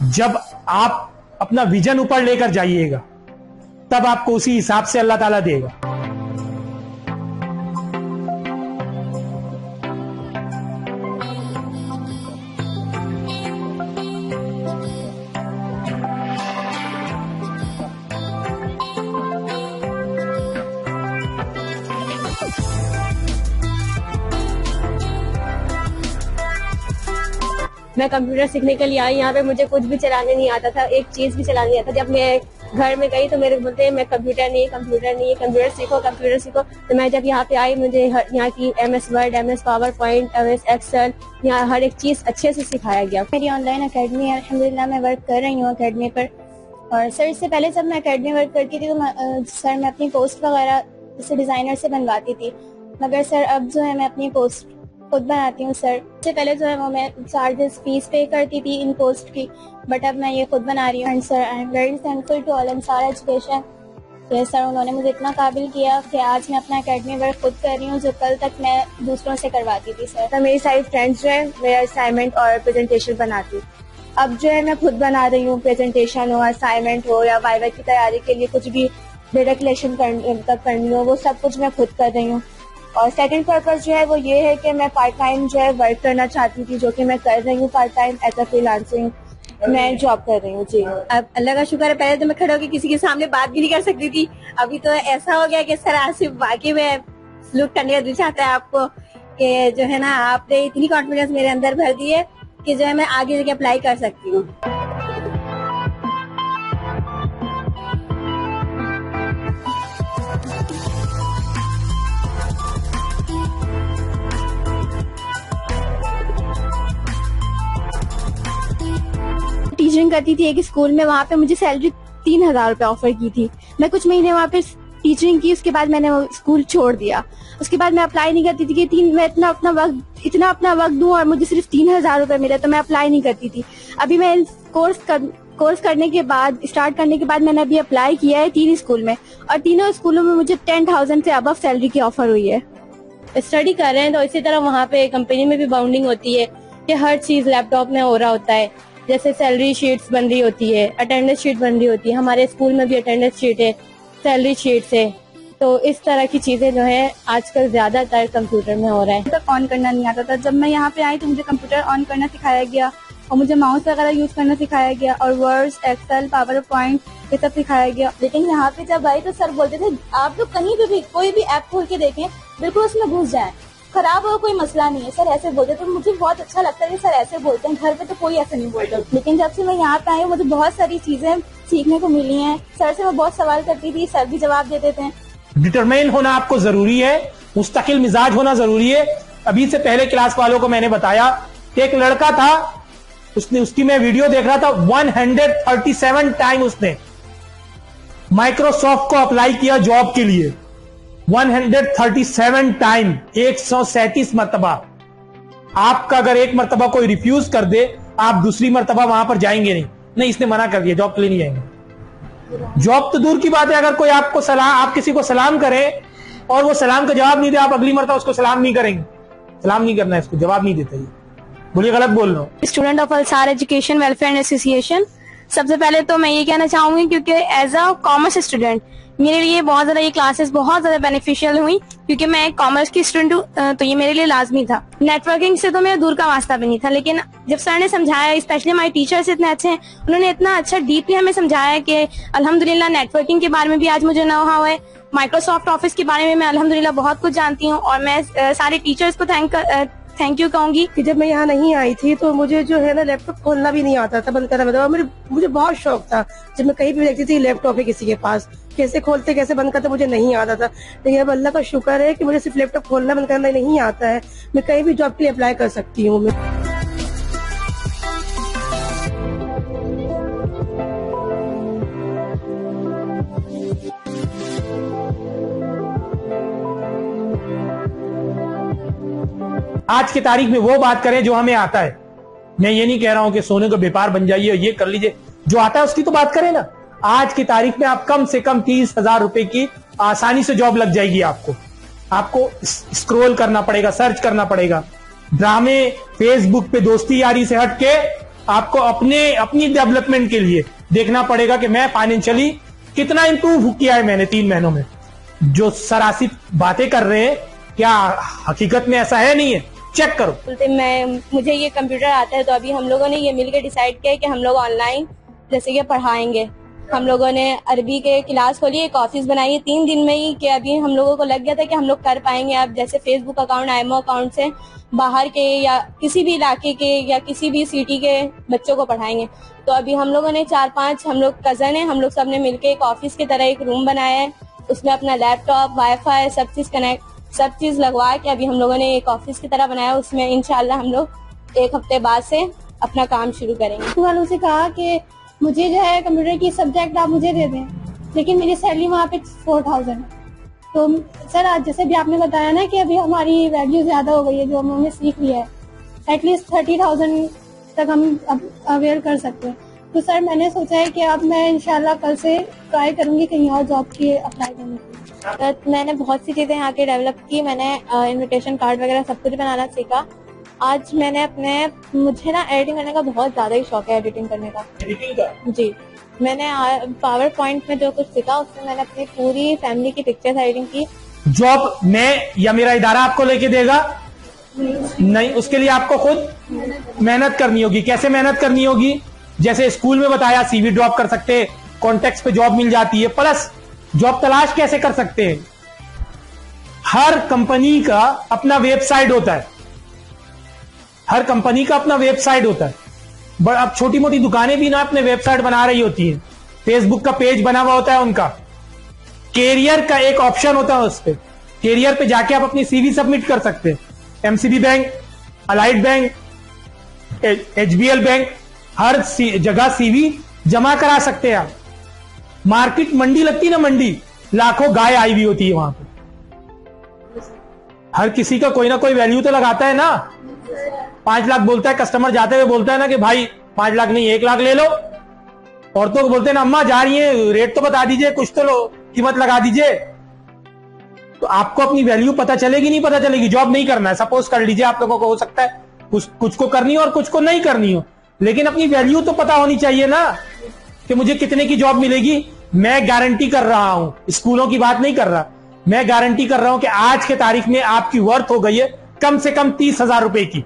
जब आप अपना विजन ऊपर लेकर जाइएगा तब आपको उसी हिसाब से अल्लाह ताला देगा। मैं कंप्यूटर सीखने के लिए आई यहाँ पे, मुझे कुछ भी चलाने नहीं आता था, एक चीज भी चलाने नहीं आता। जब मैं घर में गई तो मेरे बोलते हैं मैं कंप्यूटर नहीं है, कंप्यूटर सीखो। तो मैं जब यहाँ पे आई, मुझे यहाँ की MS Word, MS PowerPoint, MS Excel, यहाँ हर एक चीज अच्छे से सिखाया गया। मेरी ऑनलाइन अकेडमी है, अल्हम्दुलिल्लाह मैं वर्क कर रही हूँ अकेडमी पर। और सर इससे पहले जब मैं अकेडमी वर्क करती थी तो सर मैं अपनी पोस्ट वगैरह जैसे डिजाइनर से बनवाती थी, मगर सर अब जो है मैं अपनी पोस्ट खुद बनाती हूँ। सर इससे पहले जो है वो मैं चार्जेस फीस पे करती थी इन पोस्ट की, बट अब मैं ये खुद बना रही हूँ। And sir I am very thankful to Ansar education. ये सर उन्होंने मुझे इतना काबिल किया कि आज मैं अपना अकेडमी वर्क खुद कर रही हूँ, जो कल तक मैं दूसरों से करवाती थी। सर मेरी सारी फ्रेंड्स जो है मेरा असाइनमेंट और प्रेजेंटेशन बनाती हूँ, अब जो है मैं खुद बना रही हूँ। प्रेजेंटेशन हो, असाइनमेंट हो या वाइवा की तैयारी के लिए कुछ भी डेटा कलेक्शन करनी हो, वो सब कुछ मैं खुद कर रही हूँ। और सेकंड पर्पस जो है वो ये है कि मैं पार्ट टाइम जो है वर्क करना चाहती थी, जो कि मैं कर रही हूँ part time as a freelancing मैं जॉब कर रही हूँ। जी अब अल्लाह का शुक्र है, पहले तो मैं खड़े होकर किसी के सामने बात भी नहीं कर सकती थी, अभी तो ऐसा हो गया कि सर आसिफ वाकई में सलूट करने का दिल चाहता है आपको कि जो है ना आपने इतनी कॉन्फिडेंस मेरे अंदर भर दी है कि जो है मैं आगे जाके अप्लाई कर सकती हूँ। टीचिंग करती थी एक स्कूल में, वहाँ पे मुझे सैलरी 3,000 रुपए ऑफर की थी। मैं कुछ महीने वहाँ पे टीचिंग की, उसके बाद मैंने वो स्कूल छोड़ दिया। उसके बाद मैं अप्लाई नहीं करती थी कि मैं इतना अपना वक्त दूं और मुझे सिर्फ 3,000 रुपए मिले, तो मैं अप्लाई नहीं करती थी। अभी मैं कोर्स करने के बाद, स्टार्ट करने के बाद मैंने अभी अप्लाई किया है 3 स्कूल में, और तीनों स्कूलों में मुझे 10,000 से अबव सैलरी की ऑफर हुई है। स्टडी कर रहे हैं तो इसी तरह वहाँ पे कंपनी में भी बाउंडिंग होती है कि हर चीज लैपटॉप में हो रहा होता है। जैसे सैलरी शीट्स बन रही होती है, अटेंडेंस शीट बन रही होती है, हमारे स्कूल में भी अटेंडेंस शीट है, सैलरी शीट है। तो इस तरह की चीजें जो है आजकल ज्यादातर कंप्यूटर में हो रहा है। तक ऑन करना नहीं आता था, जब मैं यहाँ पे आई तो मुझे कंप्यूटर ऑन करना सिखाया गया और मुझे माउस वगैरह यूज करना सिखाया गया और वर्ड्स, एक्सेल, पावर पॉइंट ये सब सिखाया गया। लेकिन यहाँ पे जब आई तो सर बोलते थे आप लोग कहीं भी कोई भी ऐप खोल के देखें, बिल्कुल उसमें घुस जाए, खराब हो कोई मसला नहीं है, सर ऐसे बोलते। तो मुझे बहुत अच्छा लगता है कि सर ऐसे बोलते हैं, घर पे तो कोई ऐसे नहीं बोलता। लेकिन जब से मैं यहाँ पे आई हूँ मुझे बहुत सारी चीजें सीखने को मिली हैं। सर से मैं बहुत सवाल करती थी, सर भी जवाब देते थे। डिटरमाइन होना आपको जरूरी है, मुस्तकिल मिजाज होना जरूरी है। अभी से पहले क्लास वालों को मैंने बताया कि एक लड़का था, उसकी मैं वीडियो देख रहा था, 137 टाइम उसने माइक्रोसॉफ्ट को अप्लाई किया जॉब के लिए। 137 टाइम, 137 मरतबा। आपका अगर एक मरतबा कोई रिफ्यूज कर दे, आप दूसरी मरतबा वहां पर जाएंगे नहीं, इसने मना कर दिया, जॉब के लिए नहीं जाएंगे। जॉब तो दूर की बात है, अगर कोई आप किसी को सलाम करे और वो सलाम का जवाब नहीं दे, आप अगली मरतबा उसको सलाम नहीं करेंगे। सलाम नहीं करना है, इसको जवाब नहीं देता। ये बोलिए, गलत बोल रहा हूँ। Student of Ansar education welfare association. सबसे पहले तो मैं ये कहना चाहूंगी क्योंकि एज अ कॉमर्स स्टूडेंट मेरे लिए बहुत ज्यादा ये क्लासेस बहुत ज्यादा बेनिफिशियल हुई, क्योंकि मैं एक कॉमर्स की स्टूडेंट हूँ, तो ये मेरे लिए लाजमी था। नेटवर्किंग से तो मेरा दूर का वास्ता भी नहीं था, लेकिन जब सर ने समझाया, स्पेशली हमारे टीचर्स इतने अच्छे हैं, उन्होंने इतना अच्छा डीपली हमें समझाया कि अल्हम्दुलिल्लाह नेटवर्किंग के बारे में भी आज मुझे नो हाउ है। माइक्रोसॉफ्ट ऑफिस के बारे में मैं अल्हम्दुलिल्लाह बहुत कुछ जानती हूँ, और मैं सारे टीचर्स को थैंक यू कहूंगी कि जब मैं यहाँ नहीं आई थी तो मुझे जो है ना लैपटॉप खोलना भी नहीं आता था, बंद करना मतलब मुझे बहुत शौक था। जब मैं कहीं भी देखती थी लैपटॉप है किसी के पास, कैसे खोलते कैसे बंद करते मुझे नहीं आता था। लेकिन अब अल्लाह का शुक्र है कि मुझे सिर्फ लैपटॉप खोलना बंद करना नहीं आता है, मैं कहीं भी जॉब के लिए अप्लाई कर सकती हूँ। आज की तारीख में वो बात करें जो हमें आता है। मैं ये नहीं कह रहा हूं कि सोने को व्यापार बन जाइए, ये कर लीजिए, जो आता है उसकी तो बात करें ना। आज की तारीख में आप कम से कम 30,000 रुपए की आसानी से जॉब लग जाएगी। आपको स्क्रॉल करना पड़ेगा, सर्च करना पड़ेगा। ड्रामे फेसबुक पे दोस्ती यारी से हट के आपको अपनी डेवलपमेंट के लिए देखना पड़ेगा कि मैं फाइनेंशियली कितना इंप्रूव किया है मैंने 3 महीनों में। जो सरासी बातें कर रहे हैं, क्या हकीकत में ऐसा है नहीं है? चेक करो। मुझे ये कंप्यूटर आता है, तो अभी हम लोगों ने ये मिलकर डिसाइड किया कि हम लोग ऑनलाइन जैसे कि पढ़ाएंगे। हम लोगों ने अरबी के क्लास खोली, एक ऑफिस बनाई है 3 दिन में ही, कि अभी हम लोगों को लग गया था कि हम लोग कर पाएंगे। अब जैसे फेसबुक अकाउंट, IMO अकाउंट से बाहर के या किसी भी इलाके के या किसी भी सिटी के बच्चों को पढ़ाएंगे। तो अभी हम लोगों ने 4-5 हम लोग कजन है, हम लोग सबने मिलकर एक ऑफिस की तरह एक रूम बनाया है। उसमें अपना लैपटॉप, वाईफाई, सब चीज लगवा के अभी हम लोगों ने एक ऑफिस की तरह बनाया। उसमें इंशाल्लाह हम लोग 1 हफ्ते बाद से अपना काम शुरू करेंगे। स्कूल वालों से कहा कि मुझे जो है कंप्यूटर की सब्जेक्ट आप मुझे दे दें, लेकिन मेरी सैलरी वहाँ पे 4000 है। तो सर आज जैसे भी आपने बताया ना कि अभी हमारी वैल्यू ज्यादा हो गई है, जो हमने सीख लिया है, एटलीस्ट 30,000 तक हम अवेयर कर सकते हैं। तो सर मैंने सोचा है कि अब मैं इंशाल्लाह कल से ट्राई करूंगी कहीं और जॉब की अप्लाई करने की। मैंने बहुत सी चीजें यहाँ की डेवलप की। मैंने इनविटेशन कार्ड वगैरह सब कुछ बनाना सीखा। आज मैंने मुझे ना एडिटिंग करने का बहुत ज्यादा ही शौक है, एडिटिंग करने का। जी, मैंने पावर पॉइंट में जो कुछ सीखा उसमें मैंने अपनी पूरी फैमिली की पिक्चर्स एडिटिंग की। जॉब मैं या मेरा इदारा आपको लेके देगा? नहीं, उसके लिए आपको खुद मेहनत करनी होगी। कैसे मेहनत करनी होगी? जैसे स्कूल में बताया, CV ड्रॉप कर सकते हैं, कॉन्टेक्ट पे जॉब मिल जाती है, प्लस जॉब तलाश कैसे कर सकते हैं। हर कंपनी का अपना वेबसाइट होता है, हर कंपनी का अपना वेबसाइट होता है। बट अब छोटी मोटी दुकानें भी ना अपने वेबसाइट बना रही होती हैं, फेसबुक का पेज बना हुआ होता है उनका। कैरियर का एक ऑप्शन होता है, उस पे कैरियर पे जाके आप अपनी CV सबमिट कर सकते हैं। MCB bank, allied bank, HBL bank, हर जगह CV जमा करा सकते हैं आप। मार्केट मंडी लगती है ना, मंडी, लाखों गाय आई हुई होती है वहां पे। हर किसी का कोई ना कोई वैल्यू तो लगाता है ना। 5 लाख बोलता है, कस्टमर जाते हुए बोलता है ना कि भाई 5 लाख नहीं 1 लाख ले लो। औरतों को बोलते हैं ना, अम्मा जा रही है, रेट तो बता दीजिए, कुछ तो लो, कीमत लगा दीजिए। तो आपको अपनी वैल्यू पता चलेगी नहीं पता चलेगी? जॉब नहीं करना है, सपोज कर लीजिए आप लोगों को हो सकता है कुछ को करनी हो और कुछ को नहीं करनी हो, लेकिन अपनी वैल्यू तो पता होनी चाहिए ना कि मुझे कितने की जॉब मिलेगी। मैं गारंटी कर रहा हूं, स्कूलों की बात नहीं कर रहा, मैं गारंटी कर रहा हूं कि आज के तारीख में आपकी वर्थ हो गई है कम से कम 30,000 रुपए की।